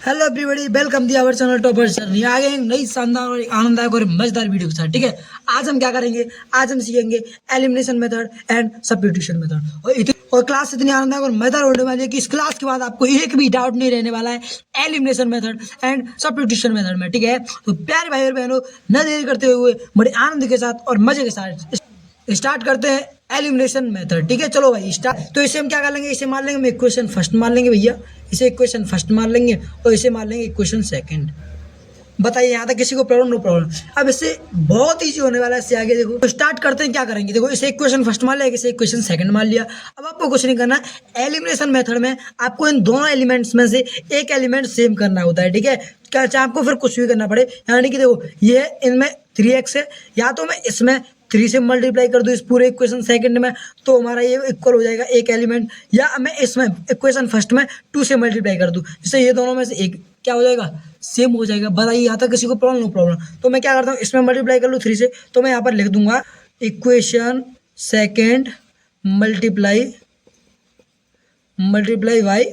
Hello everybody, welcome the our channel topper journey. आ गए नई शानदार और आनंददायक और मजेदार वीडियो के साथ। ठीक है, आज हम क्या करेंगे, आज हम सीखेंगे elimination method and substitution method. और क्लास इतनी आनंददायक और मजेदार होने वाली है कि इस क्लास के बाद आपको एक भी डाउट नहीं रहने वाला है elimination method and substitution method में। ठीक है, तो प्यारे भाई और बहनों, न देर करते हुए बड़े आनंद के साथ और मजे के साथ स्टार्ट करते हैं एलिमिनेशन मेथड। ठीक है, चलो भाई स्टार्ट। तो इसे हम क्या कर लेंगे, इसे मान लेंगे हम इक्वेशन फर्स्ट मान लेंगे भैया, इसे इक्वेशन फर्स्ट मान लेंगे और इसे मान लेंगे इक्वेशन सेकंड। बताइए यहाँ तक किसी को प्रॉब्लम? No problem. अब इससे बहुत ईजी होने वाला है, इससे आगे देखो। तो स्टार्ट करते हैं, क्या करेंगे देखो, इसे इक्वेशन फर्स्ट मान लिया, इसे इक्वेशन सेकंड मान लिया। अब आपको कुछ नहीं करना, एलिमिनेशन मेथड में आपको इन दोनों एलिमेंट्स में से एक एलिमेंट सेम करना होता है। ठीक है, क्या चाहे आपको फिर कुछ भी करना पड़े, यानी कि देखो ये इनमें 3x है, या तो मैं इसमें 3 से मल्टीप्लाई कर दूं इस पूरे इक्वेशन सेकंड में, तो हमारा ये इक्वल हो जाएगा एक एलिमेंट, या मैं इसमें इक्वेशन फर्स्ट में 2 से मल्टीप्लाई कर दूं, जिससे ये दोनों में से एक क्या हो जाएगा, सेम हो जाएगा। बताइए यहाँ तक किसी को प्रॉब्लम? No problem. तो मैं क्या करता हूँ, इसमें मल्टीप्लाई कर लूँ 3 से, तो मैं यहाँ पर लिख दूंगा इक्वेशन सेकेंड मल्टीप्लाई वाई।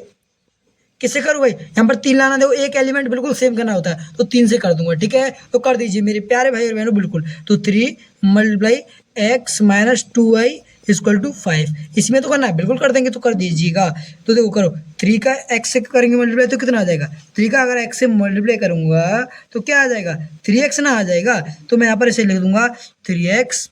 किससे करूँ भाई, यहाँ पर 3 लाना, देखो एक एलिमेंट बिल्कुल सेम करना होता है, तो 3 से कर दूंगा। ठीक है, तो कर दीजिए मेरे प्यारे भाई और बहनों, बिल्कुल। तो 3 multiply x minus 2y equal to 5, इसमें तो करना है, बिल्कुल कर देंगे, तो कर दीजिएगा। तो देखो करो, 3 का x से करेंगे मल्टीप्लाई तो कितना आ जाएगा, 3 का अगर x से मल्टीप्लाई करूंगा तो क्या आ जाएगा, 3x ना आ जाएगा। तो मैं यहाँ पर इसे लिख दूंगा 3x,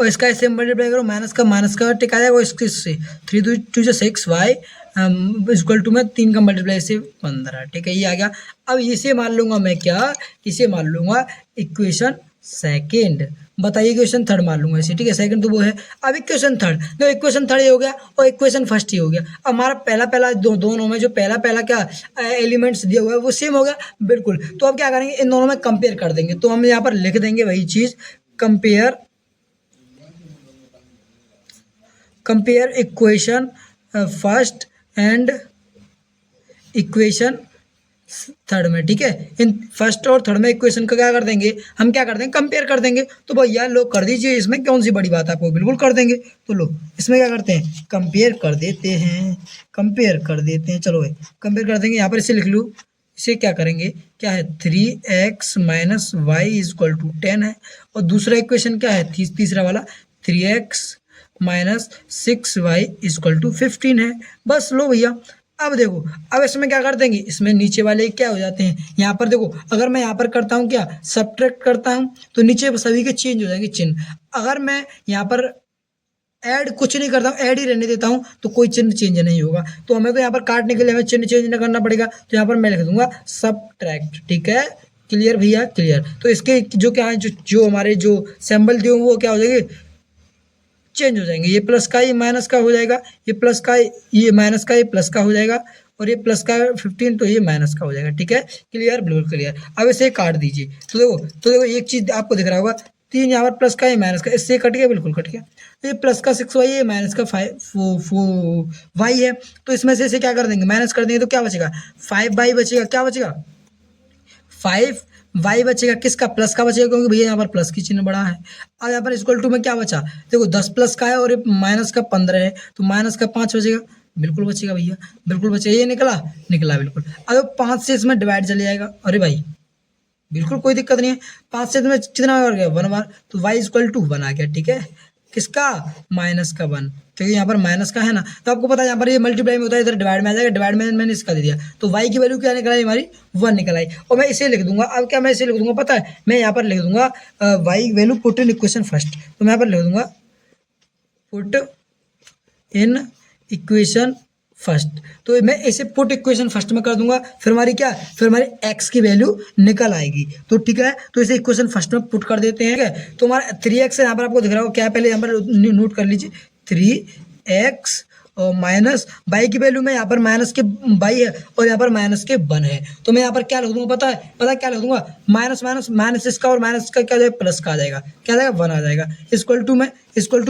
और इसका ऐसे मल्टीप्लाई करो, माइनस का टिक आ जाएगा, इससे 3 2 से 6 y इक्वल टू में 3 का मल्टीप्लाई से 15। ठीक है, ये आ गया। अब इसे मान लूंगा मैं, क्या इसे मान लूंगा इक्वेशन सेकेंड। बताइए इक्वेशन थर्ड मान लूंगा इसे। ठीक है, सेकंड तो वो है। अब इक्वेशन थर्ड, तो इक्वेशन थर्ड ये हो गया और इक्वेशन फर्स्ट ही हो गया। अब हमारा पहला दोनों में जो पहला क्या एलिमेंट्स दिया हुआ है वो सेम हो गया, बिल्कुल। तो अब क्या करेंगे, इन दोनों में कंपेयर कर देंगे। तो हम यहाँ पर लिख देंगे वही चीज, compare equation first and equation third में। ठीक है, इन फर्स्ट और थर्ड में इक्वेशन का क्या कर देंगे, हम क्या कर देंगे, कंपेयर कर देंगे। तो भैया लो कर दीजिए, इसमें कौन सी बड़ी बात है, आपको बिल्कुल कर देंगे। तो लो इसमें क्या करते हैं, कंपेयर कर देते हैं। चलो भाई कंपेयर कर देंगे, यहाँ पर इसे लिख लूँ। इसे क्या करेंगे, क्या है 3x minus Y equal to 10 है, और दूसरा इक्वेशन क्या है, तीसरा वाला 3x minus 6y equal to 15 है। बस लो भैया। अब देखो, अब इसमें क्या कर देंगे, इसमें नीचे वाले क्या हो जाते हैं, यहाँ पर देखो, अगर मैं यहाँ पर करता हूँ क्या, सब्ट्रैक्ट करता हूँ, तो नीचे सभी के चेंज हो जाएंगे चिन्ह। अगर मैं यहाँ पर ऐड कुछ नहीं करता हूँ, ऐड ही रहने देता हूँ, तो कोई चिन्ह चेंज नहीं होगा। तो हमें तो यहाँ पर काटने के लिए हमें चिन्ह चेंज नहीं करना पड़ेगा। तो यहाँ पर मैं लिख दूंगा सब्ट्रैक्ट। ठीक है, क्लियर भैया, क्लियर। तो इसके जो क्या है, जो हमारे जो सिंबल दिए वो क्या हो जाएंगे, चेंज हो जाएंगे। ये प्लस का, ये माइनस का हो जाएगा, ये प्लस का, ये माइनस का, ये प्लस का हो जाएगा, और ये प्लस का 15 तो ये माइनस का हो जाएगा। ठीक है, क्लियर, बिल्कुल क्लियर। अब इसे काट दीजिए। तो देखो एक चीज आपको दिख रहा होगा, 3 यहाँ पर प्लस का, ये माइनस का, इससे कट गया, बिल्कुल कट गया। तो ये प्लस का 6y, ये माइनस का 5y है। तो इसमें से इसे क्या कर देंगे, माइनस कर देंगे, तो क्या बचेगा, 5y बचेगा। क्या बचेगा, 5y बचेगा। किसका, प्लस का बचेगा, क्योंकि भैया यहाँ पर प्लस की चिन्ह बड़ा है। और यहाँ पर इक्वल टू में क्या बचा, देखो 10 प्लस का है और ये माइनस का 15 है, तो माइनस का 5 बचेगा, बिल्कुल बचेगा भैया, बिल्कुल बचेगा। ये निकला बिल्कुल। अब 5 से इसमें डिवाइड चले जाएगा, अरे भाई बिल्कुल कोई दिक्कत नहीं है। 5 से इसमें कितना बार गया, 1 बार, तो y इक्वल टू 1 आ गया। ठीक है, किसका, माइनस का 1, क्योंकि यहाँ पर माइनस का है ना। तो आपको पता है यहाँ पर ये मल्टीप्लाई में होता है, इधर डिवाइड में आ जाएगा, डिवाइड में मैंने इसका दे दिया, तो y की वैल्यू क्या निकल आई हमारी, 1 निकल आई। और मैं इसे लिख दूंगा, अब क्या मैं इसे लिख दूंगा पता है, मैं यहाँ पर लिख दूंगा y value put in equation first. तो मैं यहाँ पर लिख दूंगा पुट इन इक्वेशन फर्स्ट। तो मैं इसे पुट इक्वेशन फर्स्ट में कर दूंगा, फिर हमारी क्या, फिर हमारी x की वैल्यू निकल आएगी। तो ठीक है, तो इसे इक्वेशन फर्स्ट में पुट कर देते हैं। ठीक है, तो हमारा 3x यहाँ पर आपको दिख रहा हो, क्या पहले यहाँ पर नोट कर लीजिए, 3x और माइनस बाई की वैल्यू में यहाँ पर माइनस के बाई है और यहाँ पर माइनस के 1 है। तो मैं यहाँ पर क्या लिख दूंगा, पता है क्या लिख दूंगा, माइनस इसका और माइनस का क्या जाएगा, प्लस का आ जाएगा, क्या आ जाएगा, 1 आ जाएगा। इक्वल टू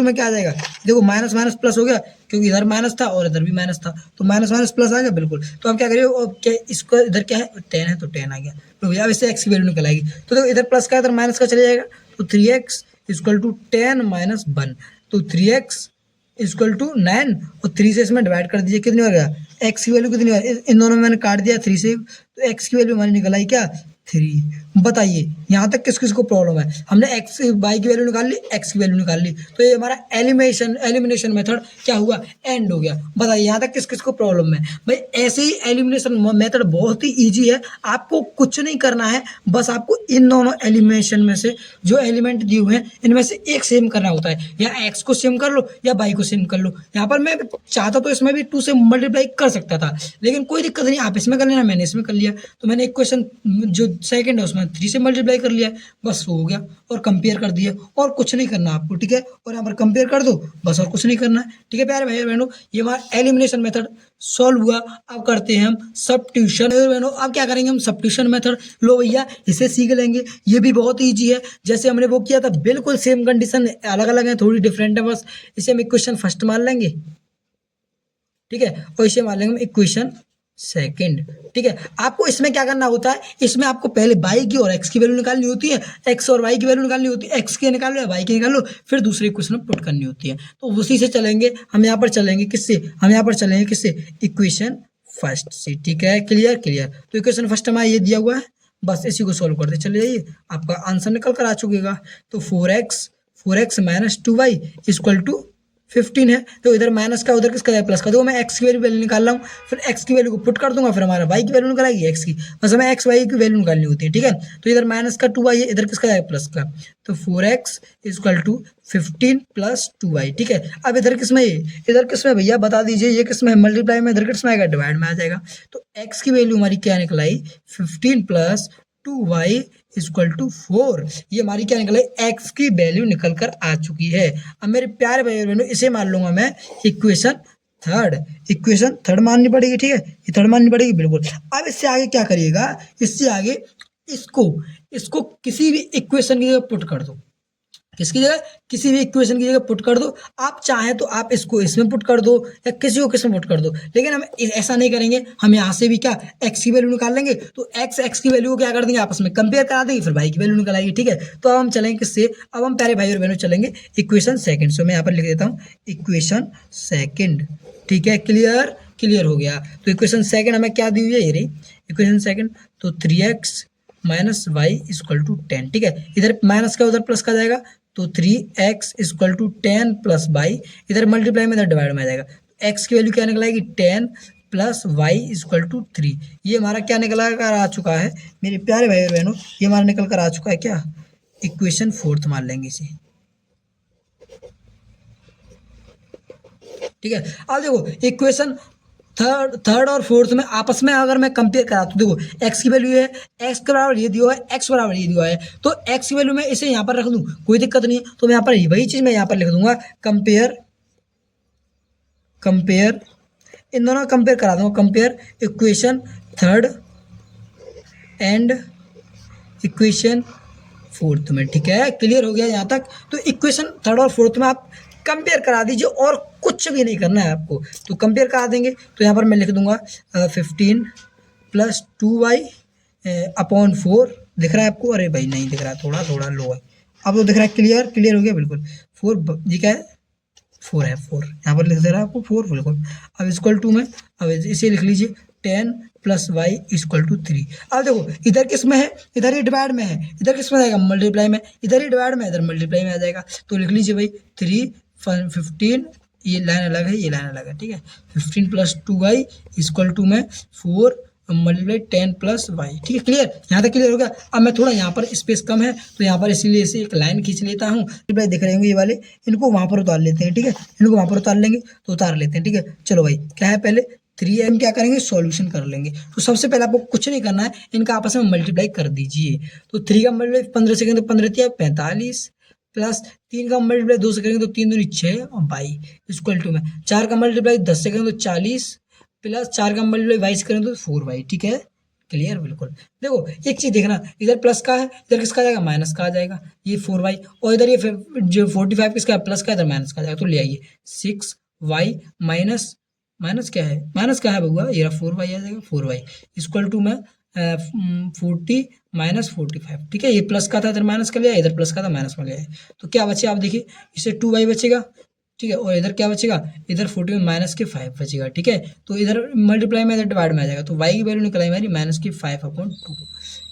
में क्या आ जाएगा, देखो माइनस प्लस हो गया, क्योंकि इधर माइनस था और इधर भी माइनस था, तो माइनस प्लस आ गया, बिल्कुल। तो अब क्या करिए, क्या इसको इधर क्या है, 10 है, तो 10 आ गया। तो भैया इससे x की वैल्यू निकल आएगी। तो देखो इधर प्लस का इधर माइनस का चले जाएगा, तो 3x इक्वल टू 10 माइनस 1, तो 3x इक्वल टू 9 और 3 से इसमें डिवाइड कर दीजिए, कितनी हो गया, एक्स की वैल्यू कितनी है, इन दोनों में मैंने काट दिया 3 से, तो एक्स की वैल्यू हमारी निकल आई क्या 3। बताइए यहाँ तक किस किस को प्रॉब्लम है, हमने एक्स वाई की वैल्यू निकाल ली, एक्स की वैल्यू निकाल ली, तो ये हमारा एलिमिनेशन मेथड क्या हुआ, एंड हो गया। बताइए यहाँ तक किस किस को प्रॉब्लम है। भाई ऐसे ही एलिमिनेशन मेथड बहुत ही ईजी है, आपको कुछ नहीं करना है, बस आपको इन दोनों एलिमिनेशन में से जो एलिमेंट दिए हुए हैं इनमें से एक सेम करना होता है, या एक्स को सेम कर लो या वाई को सेम कर लो। यहाँ पर मैं चाहता तो इसमें भी 2 से मल्टीप्लाई कर सकता था, लेकिन कोई दिक्कत नहीं, आप इसमें कर लेना, मैंने इसमें कर लिया, तो मैंने इक्वेशन जो सेकंड है उसमें 3 से मल्टीप्लाई कर लिया, बस हो गया, और कंपेयर कर दिया, और कुछ नहीं करना आपको, ठीक है। और यहाँ पर कंपेयर कर दो बस, और कुछ नहीं करना है, ठीक है प्यारे भाई और बहनों। ये हमारा एलिमिनेशन मेथड सॉल्व हुआ। अब करते हैं हम सब्स्टिट्यूशन बहनों। अब क्या करेंगे हम, सब्स्टिट्यूशन मेथड, लो भैया इसे सीख लेंगे, ये भी बहुत ईजी है, जैसे हमने वो किया था बिल्कुल सेम, कंडीशन अलग अलग है, थोड़ी डिफरेंट है बस। इसे हम इक्वेशन फर्स्ट मान लेंगे, ठीक है, और इसे मान लेंगे हम इक्वेशन सेकंड, ठीक है। आपको इसमें क्या करना होता है, इसमें आपको पहले वाई की और एक्स की वैल्यू निकालनी होती है, एक्स और वाई की वैल्यू निकालनी होती है, एक्स की निकाल लो या वाई की निकाल लो, फिर दूसरे इक्वेशन में पुट करनी होती है। तो उसी से चलेंगे हम, यहाँ पर चलेंगे किससे, हम यहाँ पर चलेंगे किससे, इक्वेशन फर्स्ट से, ठीक है। क्लियर क्लियर, तो इक्वेशन फर्स्ट हमारा ये दिया हुआ है, बस इसी को सॉल्व करते चले जाइए, आपका आंसर निकल कर आ चुकेगा। तो 4x minus 2y equal to 15 है, तो इधर माइनस का उधर किसका प्लस का, देखो मैं एक्स की वैल्यू निकाल रहा हूँ, फिर एक्स की वैल्यू को पुट कर दूंगा, फिर हमारा वाई की वैल्यू निकालेगी एक्स की, बस हमें एक्स वाई की वैल्यू निकालनी होती है, ठीक है। तो इधर माइनस का 2y है, इधर किसका है प्लस का, तो 4x equal to 15 plus 2y, ठीक है। अब इधर किसमें है, इधर किसमें भैया बता दीजिए, ये किसमें है मल्टीप्लाई में, इधर किसमें आएगा डिवाइड में आ जाएगा। तो x की वैल्यू हमारी क्या निकल आई 15 प्लस 2y इक्वल टू 4, ये हमारी क्या निकल आई, एक्स की वैल्यू निकल कर आ चुकी है। अब मेरे प्यारे भाई बहनों इसे मान लूंगा मैं इक्वेशन थर्ड माननी पड़ेगी, ठीक है, ये थर्ड माननी पड़ेगी बिल्कुल। अब इससे आगे क्या करिएगा, इससे आगे इसको किसी भी इक्वेशन की जगह पुट कर दो, किसकी जगह, किसी भी इक्वेशन की जगह पुट कर दो। आप चाहें तो आप इसको इसमें पुट कर दो या किसी को किसमें पुट कर दो, लेकिन हम ऐसा नहीं करेंगे, हम यहाँ से भी क्या एक्स की वैल्यू निकाल लेंगे, तो एक्स की वैल्यू को क्या कर देंगे, आपस में कंपेयर करा देंगे, फिर वाई की वैल्यू निकाल आएगी, ठीक है। तो अब हम चलेंगे किससे, अब हम प्यारे भाई और बहनों चलेंगे इक्वेशन सेकंड। सो मैं यहाँ पर लिख देता हूँ इक्वेशन सेकंड, ठीक है। क्लियर हो गया। तो इक्वेशन सेकंड हमें क्या दी हुई है, ये रही इक्वेशन सेकंड। तो 3x minus Y equal to 10, ठीक है, इधर माइनस का उधर प्लस का जाएगा, तो 3x equal to 10 plus y, इधर मल्टीप्लाई में इधर डिवाइड में आ जाएगा, तो x की वैल्यू क्या निकलाएगी 10 प्लस वाई इक्वल टू 3। ये हमारा क्या निकला कर आ चुका है मेरे प्यारे भाई और बहनों, ये हमारा निकल कर आ चुका है क्या, इक्वेशन फोर्थ मान लेंगे इसे, ठीक है। अब देखो इक्वेशन थर्ड और फोर्थ में आपस में अगर मैं कंपेयर करा तो देखो एक्स की वैल्यू है, एक्स के बराबर ये दिया है, एक्स बराबर ये दिया है, तो एक्स की वैल्यू मैं इसे यहाँ पर रख दूँ कोई दिक्कत नहीं है, तो मैं यहाँ पर वही चीज़ मैं यहाँ पर लिख दूंगा कंपेयर इन दोनों का कंपेयर करा दूंगा, compare equation third and equation fourth में, ठीक है। क्लियर हो गया यहाँ तक। तो इक्वेशन थर्ड और फोर्थ में आप कंपेयर करा दीजिए और कुछ भी नहीं करना है आपको, तो कंपेयर करा देंगे। तो यहाँ पर मैं लिख दूंगा 15 प्लस 2y अपॉन 4, दिख रहा है आपको, अरे भाई नहीं दिख रहा, थोड़ा लो है, अब तो दिख रहा है, क्लियर हो गया बिल्कुल। 4 ये क्या है, 4 है, 4 यहाँ पर लिख दे रहा है आपको 4 बिल्कुल। अब इक्वल टू में अब इसे लिख लीजिए 10 प्लस वाई इक्वल टू 3। अब देखो इधर किस में है, इधर ही डिवाइड में है, इधर किस में आएगा मल्टीप्लाई में, इधर ही डिवाइड में, इधर मल्टीप्लाई में आ जाएगा, तो लिख लीजिए भाई 15, ये लाइन अलग है, ये लाइन अलग है, ठीक है। 15 प्लस 2y इक्वल टू में 4 मल्टीप्लाई 10 प्लस वाई, ठीक है। क्लियर, यहाँ तक क्लियर हो गया। अब मैं थोड़ा यहाँ पर स्पेस कम है तो यहाँ पर इसीलिए इसे एक लाइन खींच लेता हूँ, भाई दिख रहे होंगे ये वाले, इनको वहाँ पर उतार लेते हैं, ठीक है, इनको वहाँ पर उतार लेंगे, तो उतार लेते हैं, ठीक है। चलो भाई क्या है, पहले 3m क्या करेंगे, सॉल्यूशन कर लेंगे। तो सबसे पहले आपको कुछ नहीं करना है, इनका आपस में मल्टीप्लाई कर दीजिए। तो 3 का मल्टीप्लाई 15 से करेंगे तो 15 45 प्लस 3 का मल्टीप्लाई 2 से करेंगे तो 3 दूनी 6 और 22 इक्वल टू में 4 का मल्टीप्लाई 10 से करेंगे तो 40 प्लस 4 का मल्टीप्लाई 22 से करेंगे तो 4y, ठीक है। क्लियर बिल्कुल। देखो एक चीज देखना, इधर प्लस का है, इधर किसका आ जाएगा, माइनस का आ जाएगा, ये 4y, और इधर ये जो 45 किसका प्लस का, इधर माइनस का आ जाएगा, तो ले आइए 6y माइनस क्या है, माइनस का है बउआ, ये 4y आ जाएगा, 4y इक्वल टू में 40 माइनस 45, ठीक है। ये प्लस का था, इधर माइनस का लिया, इधर प्लस का था, माइनस में लिया है, तो क्या बचे आप देखिए, इससे 2y बचेगा, ठीक है, और इधर क्या बचेगा, इधर 40 में माइनस के 5 बचेगा। ठीक है, तो इधर मल्टीप्लाई में, इधर डिवाइड में आ जाएगा, तो वाई की वैल्यू निकल आई हमारी माइनस की 5/2।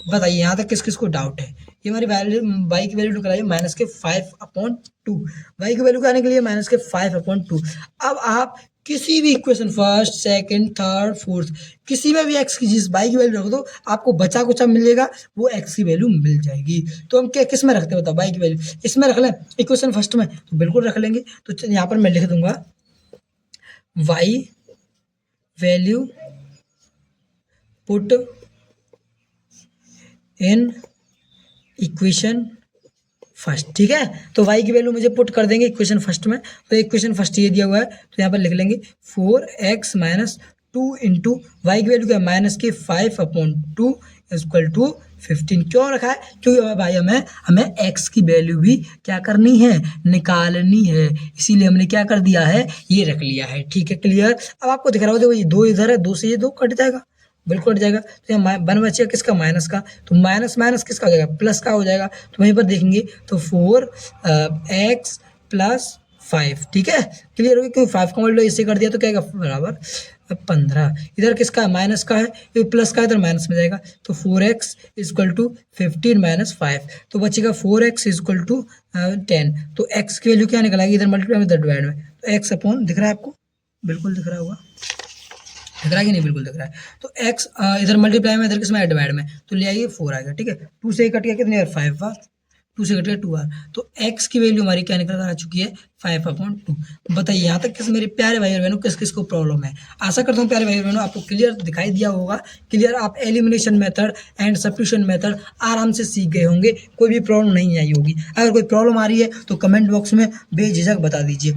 बताइए यहाँ तक किस किस को डाउट है। ये हमारी वैल्यू वाई की वैल्यू निकल आई है माइनस के 5/2। वाई की वैल्यू क्या निकली है, माइनस के 5/2। अब आप किसी भी equation first second third fourth किसी में भी एक्स की जिस वाई की वैल्यू रख दो, आपको बचा कुछ मिलेगा, वो एक्स की वैल्यू मिल जाएगी। तो हम क्या किस में रखते हैं बताओ, वाई की वैल्यू इसमें रख लें इक्वेशन फर्स्ट में, तो बिल्कुल रख लेंगे। तो यहाँ पर मैं लिख दूंगा y value put in equation first. ठीक है, तो y की वैल्यू मुझे पुट कर देंगे इक्वेशन फर्स्ट में। तो इक्वेशन फर्स्ट ये दिया हुआ है, तो यहाँ पर लिख लेंगे 4x माइनस 2 इंटू वाई की वैल्यू क्या है, माइनस के 5/2 इक्वल टू 15। क्यों रखा है, क्योंकि भाई हमें x की वैल्यू भी क्या करनी है, निकालनी है, इसीलिए हमने क्या कर दिया है, ये रख लिया है। ठीक है, क्लियर। अब आपको दिख रहा हो, देखो ये 2 इधर है, 2 से ये 2 कट जाएगा, बिल्कुल कट जाएगा। तो यहाँ वन बचेगा किसका, माइनस का, तो माइनस माइनस किसका हो जाएगा, प्लस का हो जाएगा। तो वहीं पर देखेंगे तो 4x प्लस 5। ठीक है, क्लियर हो गया, क्योंकि 5 का मल्टीप्लाई इससे कर दिया तो क्या आएगा, बराबर 15। इधर किसका है, माइनस का है, ये प्लस का है, इधर माइनस में जाएगा, तो 4x इक्वल टू 15 माइनस 5, तो बचेगा 4x इक्वल टू 10। तो x की वैल्यू क्या निकल आएगी, इधर मल्टीप्लाई में इधर डिवाइड में, तो x अपॉन दिख रहा है आपको, बिल्कुल दिख रहा होगा, दिख रहा है कि नहीं, बिल्कुल दिख रहा है। तो x इधर मल्टीप्लाई में, इधर किसमें डिवाइड में, तो ले आइए 4 आएगा। ठीक है, 2 से कट गया कितने यार, 5 बार, 2 से कट गया 2 बार, तो x की वैल्यू हमारी क्या निकल कर आ चुकी है, 5/2। बताइए यहाँ तक किस मेरे प्यारे भाई और बहनों किस किस को प्रॉब्लम है। आशा करता हूँ प्यारे भाई और बहनों आपको क्लियर दिखाई दिया होगा। क्लियर, आप elimination method and substitution method आराम से सीख गए होंगे, कोई भी प्रॉब्लम नहीं आई होगी। अगर कोई प्रॉब्लम आ रही है तो कमेंट बॉक्स में बेझिझक बता दीजिए।